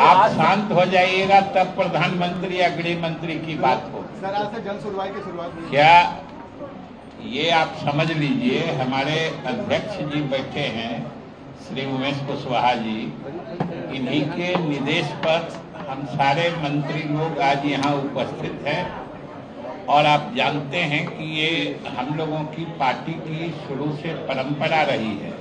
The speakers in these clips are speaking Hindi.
आप शांत हो जाइएगा तब प्रधानमंत्री या गृह मंत्री की बात हो। सर आज से जन सुनवाई की शुरुआत हुई। क्या ये आप समझ लीजिए, हमारे अध्यक्ष जी बैठे हैं श्री उमेश कुशवाहा जी, इन्हीं के निर्देश पर हम सारे मंत्री लोग आज यहाँ उपस्थित हैं। और आप जानते हैं कि ये हम लोगों की पार्टी की शुरू से परंपरा रही है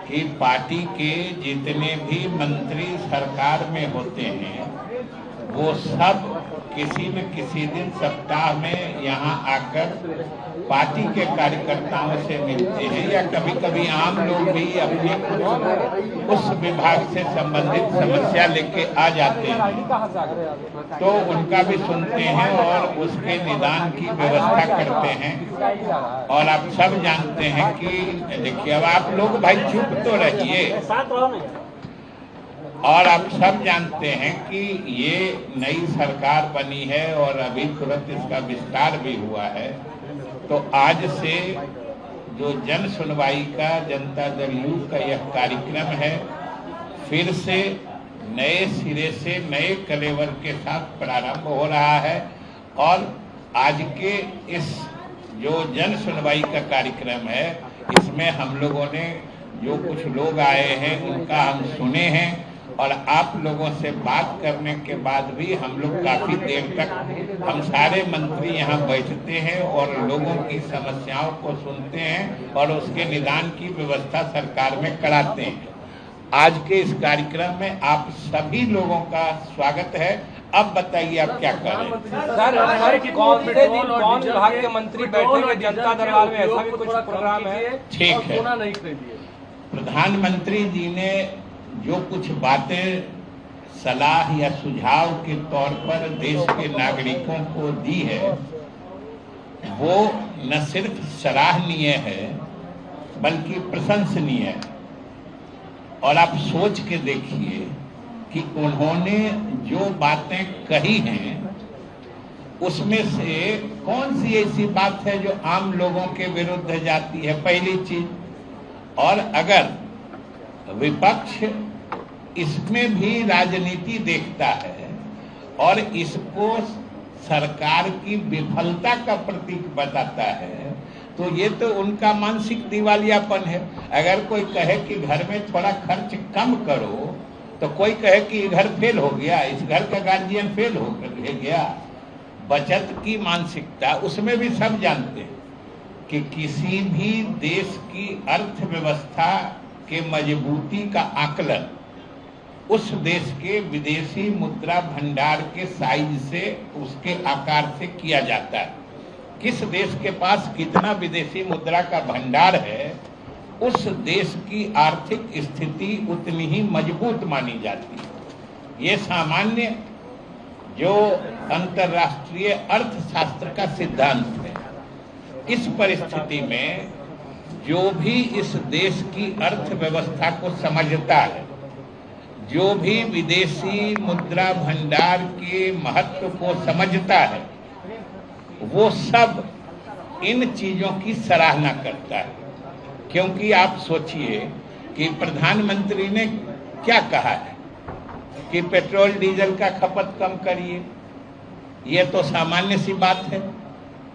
कि पार्टी के जितने भी मंत्री सरकार में होते हैं वो सब किसी न किसी दिन सप्ताह में यहाँ आकर पार्टी के कार्यकर्ताओं से मिलते हैं, या कभी कभी आम लोग भी अपने उस विभाग से संबंधित समस्या लेके आ जाते हैं तो उनका भी सुनते हैं और उसके निदान की व्यवस्था करते हैं। और आप सब जानते हैं कि देखिए, अब आप लोग भाई चुप तो रहिए, और आप सब जानते हैं कि ये नई सरकार बनी है और अभी तुरंत इसका विस्तार भी हुआ है। तो आज से जो जन सुनवाई का जनता दल यू का यह कार्यक्रम है, फिर से नए सिरे से नए कलेवर के साथ प्रारंभ हो रहा है। और आज के इस जो जन सुनवाई का कार्यक्रम है, इसमें हम लोगों ने जो कुछ लोग आए हैं उनका हम सुने हैं, और आप लोगों से बात करने के बाद भी हम लोग काफी देर तक हम सारे मंत्री यहाँ बैठते हैं और लोगों की समस्याओं को सुनते हैं और उसके निदान की व्यवस्था सरकार में कराते हैं। आज के इस कार्यक्रम में आप सभी लोगों का स्वागत है। अब बताइए आप क्या कर रहे हैं? सर, कौन से दिन कौन विभाग के मंत्री बैठेंगे जनता दरबार में, ऐसा भी कुछ प्रोग्राम है? ठीक है, प्रधानमंत्री जी ने जो कुछ बातें सलाह या सुझाव के तौर पर देश के नागरिकों को दी है, वो न सिर्फ सराहनीय है बल्कि प्रशंसनीय है। और आप सोच के देखिए कि उन्होंने जो बातें कही हैं उसमें से कौन सी ऐसी बात है जो आम लोगों के विरुद्ध जाती है, पहली चीज। और अगर विपक्ष इसमें भी राजनीति देखता है और इसको सरकार की विफलता का प्रतीक बताता है, तो ये तो उनका मानसिक दिवालियापन है। अगर कोई कहे कि घर में थोड़ा खर्च कम करो, तो कोई कहे कि घर फेल हो गया, इस घर का गार्जियन फेल हो गया। बचत की मानसिकता, उसमें भी सब जानते हैं कि किसी भी देश की अर्थव्यवस्था के मजबूती का आकलन उस देश के विदेशी मुद्रा भंडार के साइज से, उसके आकार से किया जाता है। किस देश के पास कितना विदेशी मुद्रा का भंडार है, उस देश की आर्थिक स्थिति उतनी ही मजबूत मानी जाती है। ये सामान्य जो अंतर्राष्ट्रीय अर्थशास्त्र का सिद्धांत है। इस परिस्थिति में जो भी इस देश की अर्थव्यवस्था को समझता है, जो भी विदेशी मुद्रा भंडार के महत्व को समझता है, वो सब इन चीजों की सराहना करता है। क्योंकि आप सोचिए कि प्रधानमंत्री ने क्या कहा है कि पेट्रोल डीजल का खपत कम करिए, ये तो सामान्य सी बात है।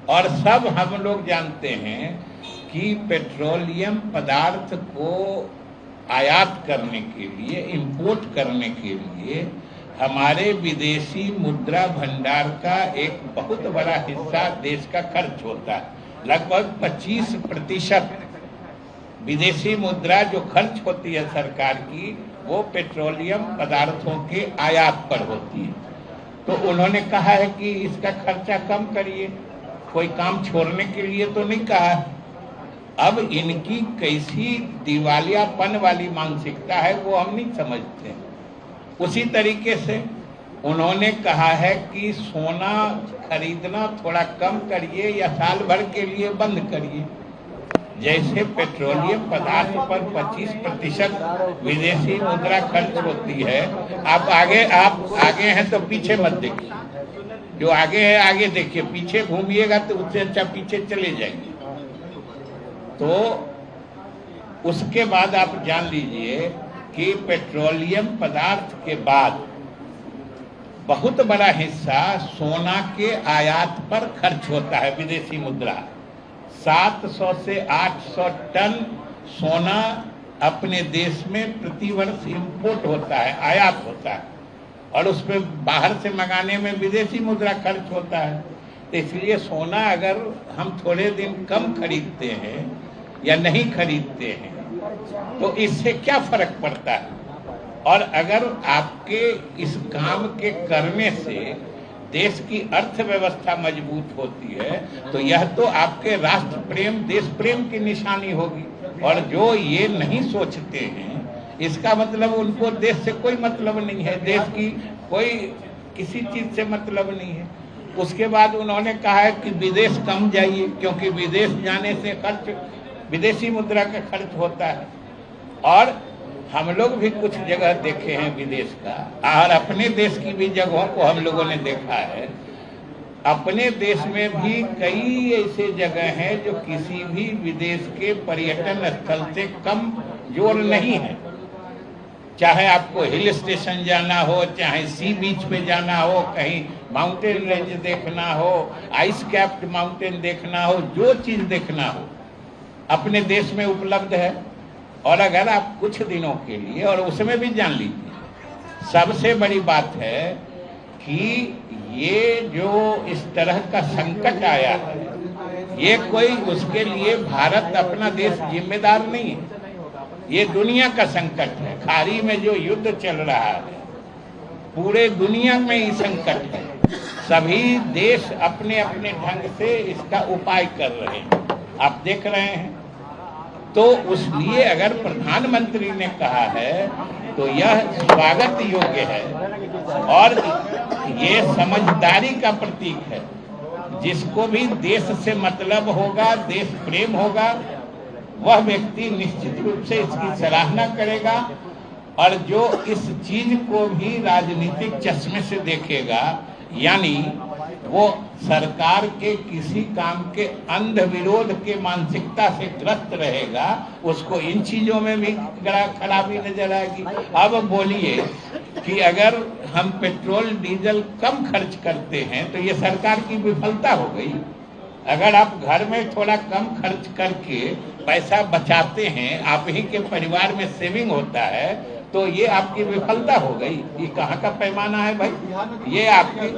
और सब हम लोग जानते हैं कि पेट्रोलियम पदार्थ को आयात करने के लिए, इंपोर्ट करने के लिए हमारे विदेशी मुद्रा भंडार का एक बहुत बड़ा हिस्सा देश का खर्च होता है। लगभग 25% विदेशी मुद्रा जो खर्च होती है सरकार की, वो पेट्रोलियम पदार्थों के आयात पर होती है। तो उन्होंने कहा है कि इसका खर्चा कम करिए, कोई काम छोड़ने के लिए तो नहीं कहा। अब इनकी कैसी दिवालियापन वाली मानसिकता है वो हम नहीं समझते। उसी तरीके से उन्होंने कहा है कि सोना खरीदना थोड़ा कम करिए या साल भर के लिए बंद करिए। जैसे पेट्रोलियम पदार्थ पर 25% विदेशी मुद्रा खर्च होती है। आप आगे हैं तो पीछे मत देखिए, जो आगे है आगे देखिए, पीछे घूमिएगा तो उससे अच्छा पीछे चले जाएंगे। तो उसके बाद आप जान लीजिए कि पेट्रोलियम पदार्थ के बाद बहुत बड़ा हिस्सा सोना के आयात पर खर्च होता है, विदेशी मुद्रा। 700 से 800 टन सोना अपने देश में प्रतिवर्ष इंपोर्ट होता है, आयात होता है, और उस पर बाहर से मंगाने में विदेशी मुद्रा खर्च होता है। तो इसलिए सोना अगर हम थोड़े दिन कम खरीदते हैं या नहीं खरीदते हैं तो इससे क्या फर्क पड़ता है। और अगर आपके इस काम के करने से देश की अर्थव्यवस्था मजबूत होती है तो यह तो आपके राष्ट्र प्रेम, देश प्रेम की निशानी होगी। और जो ये नहीं सोचते हैं इसका मतलब उनको देश से कोई मतलब नहीं है, देश की कोई किसी चीज से मतलब नहीं है। उसके बाद उन्होंने कहा है कि विदेश कम जाइए, क्योंकि विदेश जाने से खर्च, विदेशी मुद्रा का खर्च होता है। और हम लोग भी कुछ जगह देखे हैं विदेश का, और अपने देश की भी जगहों को हम लोगों ने देखा है। अपने देश में भी कई ऐसे जगह हैं जो किसी भी विदेश के पर्यटन स्थल से कम जोर नहीं है। चाहे आपको हिल स्टेशन जाना हो, चाहे सी बीच पे जाना हो, कहीं माउंटेन रेंज देखना हो, आइस कैप्ड माउंटेन देखना हो, जो चीज देखना हो अपने देश में उपलब्ध है। और अगर आप कुछ दिनों के लिए, और उसमें भी जान लीजिए, सबसे बड़ी बात है कि ये जो इस तरह का संकट आया है, ये कोई उसके लिए भारत अपना देश जिम्मेदार नहीं है, ये दुनिया का संकट है। खाड़ी में जो युद्ध चल रहा है, पूरे दुनिया में ये संकट है। सभी देश अपने अपने ढंग से इसका उपाय कर रहे हैं, आप देख रहे हैं। तो उसलिए अगर प्रधानमंत्री ने कहा है तो यह स्वागत योग्य है, और ये समझदारी का प्रतीक है। जिसको भी देश से मतलब होगा, देश प्रेम होगा, वह व्यक्ति निश्चित रूप से इसकी सराहना करेगा। और जो इस चीज को भी राजनीतिक चश्मे से देखेगा, यानी वो सरकार के किसी काम के अंध विरोध के मानसिकता से ग्रस्त रहेगा, उसको इन चीजों में भी खराबी नजर आएगी। अब बोलिए कि अगर हम पेट्रोल डीजल कम खर्च करते हैं तो ये सरकार की विफलता हो गई। अगर आप घर में थोड़ा कम खर्च करके पैसा बचाते हैं, आप ही के परिवार में सेविंग होता है, तो ये आपकी विफलता हो गई। ये कहाँ का पैमाना है भाई? ये आपकी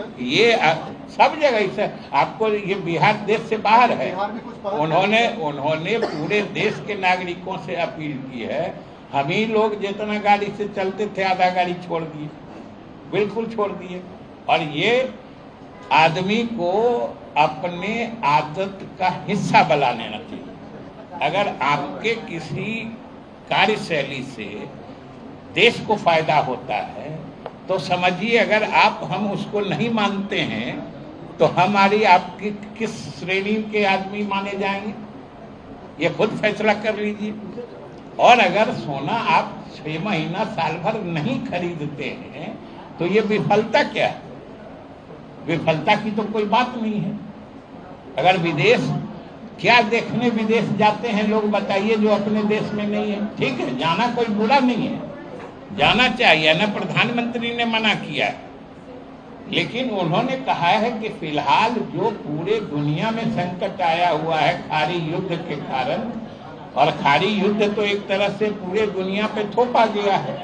सब जगह इसे आपको, ये बिहार देश से बाहर है। उन्होंने पूरे देश के नागरिकों से अपील की है। हम ही लोग जितना गाड़ी से चलते थे आधा गाड़ी छोड़ दिए, बिल्कुल छोड़ दिए। और ये आदमी को अपने आदत का हिस्सा बना लेना चाहिए। अगर आपके किसी कार्यशैली से देश को फायदा होता है तो समझिए, अगर हम उसको नहीं मानते हैं तो हमारी आपकी किस श्रेणी के आदमी माने जाएंगे, ये खुद फैसला कर लीजिए। और अगर सोना आप 6 महीना साल भर नहीं खरीदते हैं तो ये विफलता क्या है? विफलता की तो कोई बात नहीं है। अगर विदेश, क्या देखने विदेश जाते हैं लोग बताइए जो अपने देश में नहीं है? ठीक है, जाना कोई बुरा नहीं है, जाना चाहिए ना, प्रधानमंत्री ने मना किया है। लेकिन उन्होंने कहा है कि फिलहाल जो पूरे दुनिया में संकट आया हुआ है खाड़ी युद्ध के कारण, और खाड़ी युद्ध तो एक तरह से पूरे दुनिया पे थोपा गया है,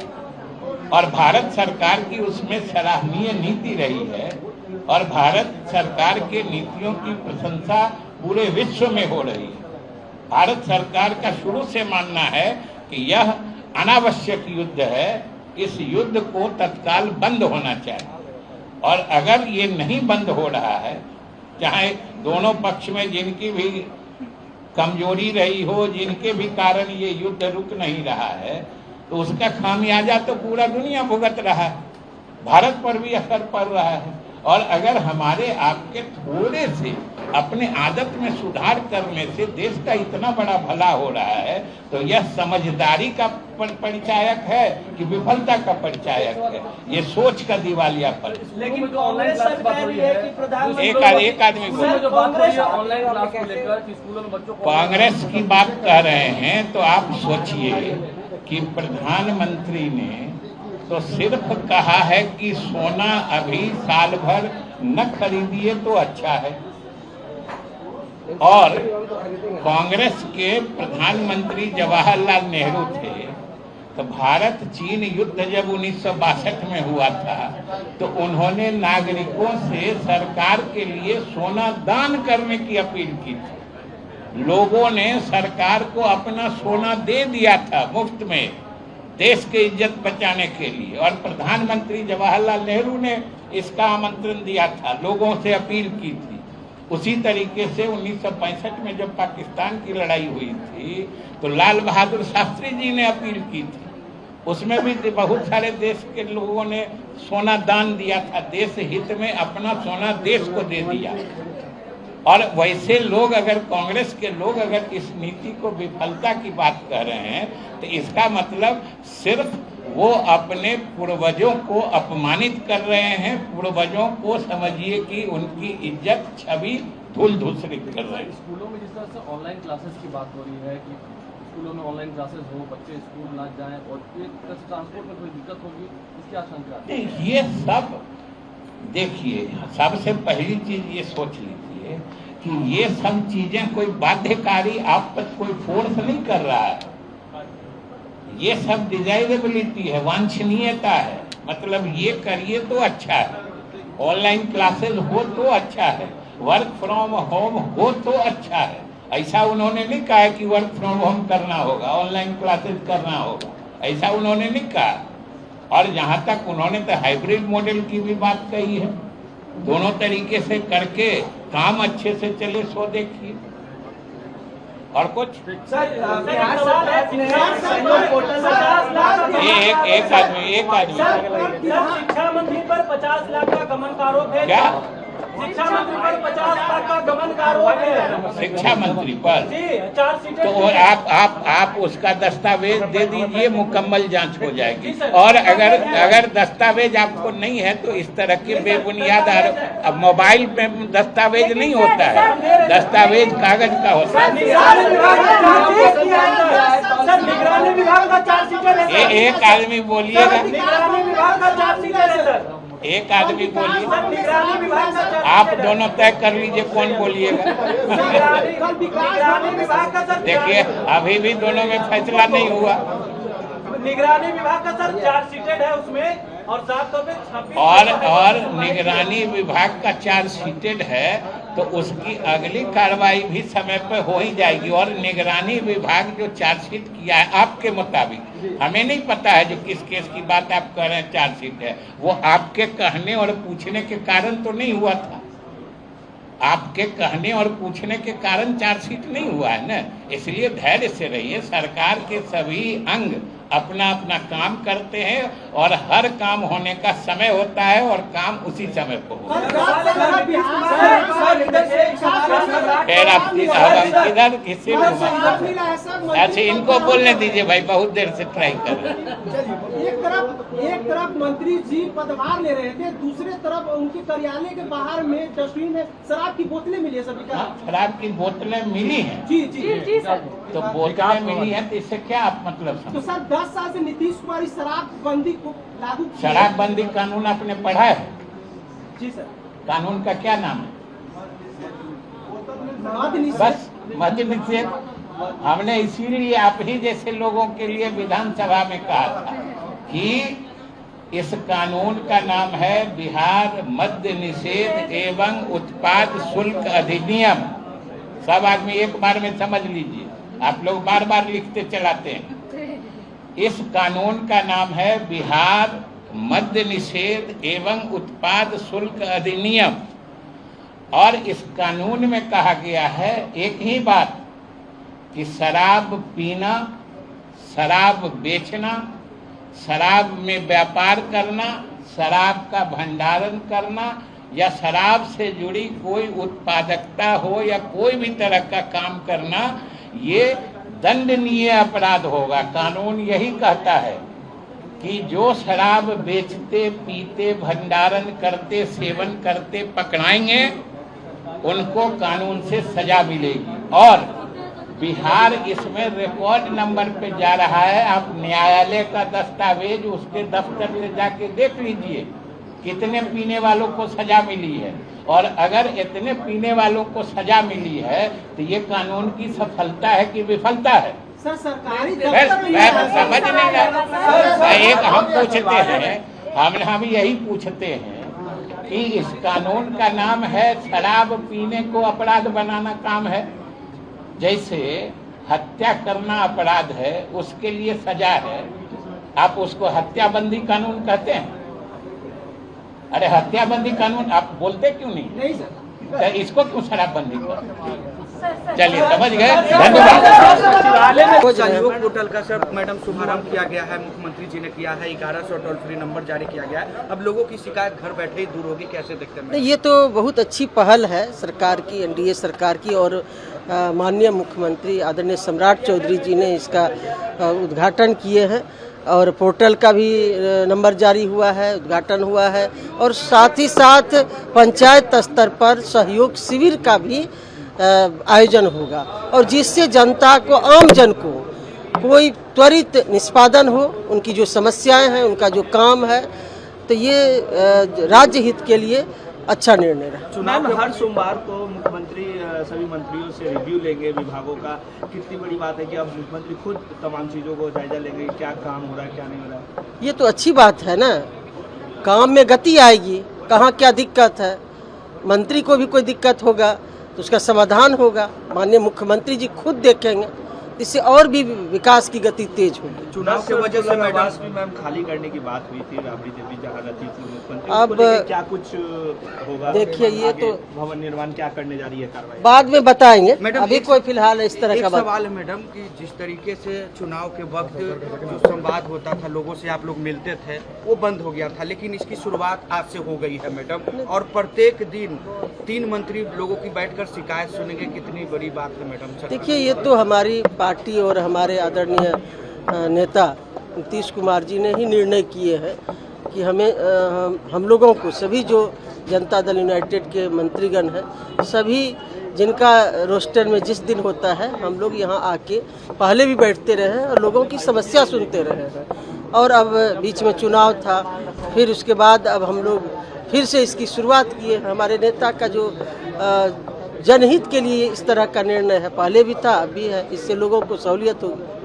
और भारत सरकार की उसमें सराहनीय नीति रही है, और भारत सरकार के नीतियों की प्रशंसा पूरे विश्व में हो रही है। भारत सरकार का शुरू से मानना है कि यह अनावश्यक युद्ध है, इस युद्ध को तत्काल बंद होना चाहिए। और अगर ये नहीं बंद हो रहा है, चाहे दोनों पक्ष में जिनकी भी कमजोरी रही हो, जिनके भी कारण ये युद्ध रुक नहीं रहा है, तो उसका खामियाजा तो पूरा दुनिया भुगत रहा है, भारत पर भी असर पड़ रहा है। और अगर हमारे आपके थोड़े से अपने आदत में सुधार करने से देश का इतना बड़ा भला हो रहा है, तो यह समझदारी का परिचायक है कि विफलता का परिचायक है? ये सोच का दिवालियापन। लेकिन कांग्रेस सरकार है कि प्रधानमंत्री एक आदमी कांग्रेस की बात कह रहे हैं, तो आप सोचिए कि प्रधानमंत्री ने तो सिर्फ कहा है कि सोना अभी साल भर न खरीदिए तो अच्छा है। और कांग्रेस के प्रधानमंत्री जवाहरलाल नेहरू थे, तो भारत चीन युद्ध जब 1962 में हुआ था तो उन्होंने नागरिकों से सरकार के लिए सोना दान करने की अपील की थी। लोगों ने सरकार को अपना सोना दे दिया था मुफ्त में, देश की इज्जत बचाने के लिए। और प्रधानमंत्री जवाहरलाल नेहरू ने इसका आमंत्रण दिया था, लोगों से अपील की थी। उसी तरीके से 1965 में जब पाकिस्तान की लड़ाई हुई थी तो लाल बहादुर शास्त्री जी ने अपील की थी, उसमें भी बहुत सारे देश के लोगों ने सोना दान दिया था, देश हित में अपना सोना देश को दे दिया। और वैसे लोग, अगर कांग्रेस के लोग अगर इस नीति को विफलता की बात कर रहे हैं तो इसका मतलब सिर्फ वो अपने पूर्वजों को अपमानित कर रहे हैं। पूर्वजों को समझिए कि उनकी इज्जत छवि धूल धूसरित कर रहे हैं। स्कूलों में जिस तरह से ऑनलाइन क्लासेस की बात हो रही है कि स्कूलों में ऑनलाइन क्लासेस हो, बच्चे स्कूल ना जाएं और ट्रांसपोर्ट में कोई दिक्कत होगी, इसकी आशंका है। ये सब देखिए, सबसे पहली चीज ये सोच लीजिए कि ये सब चीजें कोई बाध्यकारी आप पर कोई फोर्स नहीं कर रहा है, ये सब डिजायरेबिलिटी है, वांछनीयता है। मतलब ये करिए तो अच्छा है, ऑनलाइन क्लासेस हो तो अच्छा है, वर्क फ्रॉम होम हो तो अच्छा है। ऐसा उन्होंने नहीं कहा कि वर्क फ्रॉम होम करना होगा, ऑनलाइन क्लासेस करना होगा, ऐसा उन्होंने नहीं कहा। और जहां तक उन्होंने तो हाइब्रिड मॉडल की भी बात कही है, दोनों तरीके से करके काम अच्छे से चले सो देखिए। और कुछ एक आदमी शिक्षा मंत्री पर 50 लाख का गमन का आरोप है। क्या शिक्षा मंत्री पर 50 लाख का गमन का आरोप है। शिक्षा मंत्री पर जी 4 सीटें। तो आप उसका दस्तावेज दे दीजिए, मुकम्मल जांच हो जाएगी। और अगर दस्तावेज आपको नहीं है तो इस तरह के बेबुनियाद आरोप, अब मोबाइल में दस्तावेज नहीं होता है, दस्तावेज कागज का होता है। निगरानी विभाग का 4 सीटें। एक आदमी बोलिएगा, निगरानी विभाग का 4 सीटें। एक आदमी बोलिए, निगरानी विभाग का आप दोनों तय कर लीजिए कौन बोलिएगा। निगरानी विभाग का सर, देखिए अभी भी दोनों में फैसला नहीं हुआ। निगरानी विभाग का सर 4 सीटें है उसमें, और 726 और निगरानी विभाग का 4 सीटेड है तो उसकी अगली कार्रवाई भी समय पर हो ही जाएगी। और निगरानी विभाग जो चार्जशीट किया है आपके मुताबिक, हमें नहीं पता है जो किस केस की बात आप कह रहे हैं चार्जशीट है, वो आपके कहने और पूछने के कारण तो नहीं हुआ था। आपके कहने और पूछने के कारण चार्जशीट नहीं हुआ है ना, इसलिए धैर्य से रहिए। सरकार के सभी अंग अपना अपना काम करते हैं और हर काम होने का समय होता है और काम उसी समय पर होता है। फिर आप किधर किसी अच्छा इनको बोलने दीजिए भाई, बहुत देर से ट्राई कर रहे हैं। एक तरफ मंत्री जी पदभार ले रहे थे, दूसरे तरफ उनके कार्यालय के बाहर में डस्टबिन में शराब की बोतलें मिली है सभी का। शराब की बोतलें मिली हैं जी जी जी सर। तो बोतलें मिली हैं तो इससे क्या आप मतलब तो सर 10 साल से नीतीश कुमार इस शराबबंदी को लागू, शराबबंदी कानून आपने पढ़ा है? जी सर। कानून का क्या नाम है? बस मद्य निषेध। हमने इसीलिए आप ही जैसे लोगों के लिए विधानसभा में कहा था कि इस कानून का नाम है बिहार मद्य निषेध एवं उत्पाद शुल्क अधिनियम। सब आदमी एक बार में समझ लीजिए, आप लोग बार बार लिखते चलाते हैं। इस कानून का नाम है बिहार मद्य निषेध एवं उत्पाद शुल्क अधिनियम। और इस कानून में कहा गया है एक ही बात कि शराब पीना, शराब बेचना, शराब में व्यापार करना, शराब का भंडारण करना या शराब से जुड़ी कोई उत्पादकता हो या कोई भी तरह का काम करना, ये दंडनीय अपराध होगा। कानून यही कहता है कि जो शराब बेचते, पीते, भंडारण करते, सेवन करते पकड़ाएंगे उनको कानून से सजा मिलेगी। और बिहार इसमें रिकॉर्ड नंबर पे जा रहा है। आप न्यायालय का दस्तावेज उसके दफ्तर से जाके देख लीजिए कितने पीने वालों को सजा मिली है, और अगर इतने पीने वालों को सजा मिली है तो ये कानून की सफलता है कि विफलता है? सर सरकारी समझ नहीं रहा। एक हम पूछते हैं, हम यही पूछते हैं कि इस कानून का नाम है शराब पीने को अपराध बनाना काम है। जैसे हत्या करना अपराध है, उसके लिए सजा है, आप उसको हत्याबंदी कानून कहते हैं? अरे हत्याबंदी कानून आप बोलते क्यों नहीं सर? तो इसको क्यों शराबबंदी कर? चलिए समझ गए, धन्यवाद। सहयोग पोर्टल का सर मैडम शुभारंभ किया गया है, मुख्यमंत्री जी ने किया है, 1100 टोल फ्री नंबर जारी किया गया है। अब लोगों की शिकायत घर बैठे ही दूर होगी, कैसे देखते हैं? ये तो बहुत अच्छी पहल है सरकार की, एनडीए सरकार की, और माननीय मुख्यमंत्री आदरणीय सम्राट चौधरी जी ने इसका उद्घाटन किए हैं, और पोर्टल का भी नंबर जारी हुआ है, उद्घाटन हुआ है, और साथ ही साथ पंचायत स्तर पर सहयोग शिविर का भी आयोजन होगा, और जिससे जनता को, आम जन को कोई त्वरित निष्पादन हो, उनकी जो समस्याएं हैं, उनका जो काम है, तो ये राज्य हित के लिए अच्छा निर्णय रहा। चुनाव में हर सोमवार को मुख्यमंत्री सभी मंत्रियों से रिव्यू लेंगे विभागों का। कितनी बड़ी बात है कि अब मुख्यमंत्री खुद तमाम चीज़ों को जायजा लेंगे, क्या काम हो रहा है क्या नहीं हो रहा है। ये तो अच्छी बात है ना, काम में गति आएगी, कहाँ क्या दिक्कत है, मंत्री को भी कोई दिक्कत होगा तो उसका समाधान होगा, माननीय मुख्यमंत्री जी खुद देखेंगे, इससे और भी विकास की गति तेज होगी। चुनाव की वजह से मैम खाली करने की बात हुई थी, राबड़ी देवी जहाँ रहती थी मुख्यमंत्री, अब क्या कुछ होगा? देखिए, ये तो भवन निर्माण क्या करने जा रही है कार्रवाई, बाद में बताएंगे, मैडम। अभी कोई फिलहाल इस तरह का सवाल है मैडम कि जिस तरीके से चुनाव के वक्त जो संवाद होता था, लोगों से आप लोग मिलते थे, वो बंद हो गया था, लेकिन इसकी शुरुआत आज से हो गई है मैडम, और प्रत्येक दिन 3 मंत्री लोगों की बैठकर शिकायत सुनेंगे, कितनी बड़ी बात है मैडम। देखिए, ये तो हमारी पार्टी और हमारे आदरणीय नेता नीतीश कुमार जी ने ही निर्णय किए हैं कि हम लोगों को, सभी जो जनता दल यूनाइटेड के मंत्रीगण हैं, सभी जिनका रोस्टर में जिस दिन होता है, हम लोग यहाँ आके पहले भी बैठते रहे हैं और लोगों की समस्या सुनते रहे हैं, और अब बीच में चुनाव था, फिर उसके बाद अब हम लोग फिर से इसकी शुरुआत किए। हमारे नेता का जो जनहित के लिए इस तरह का निर्णय है, पहले भी था, अभी है, इससे लोगों को सहूलियत होगी।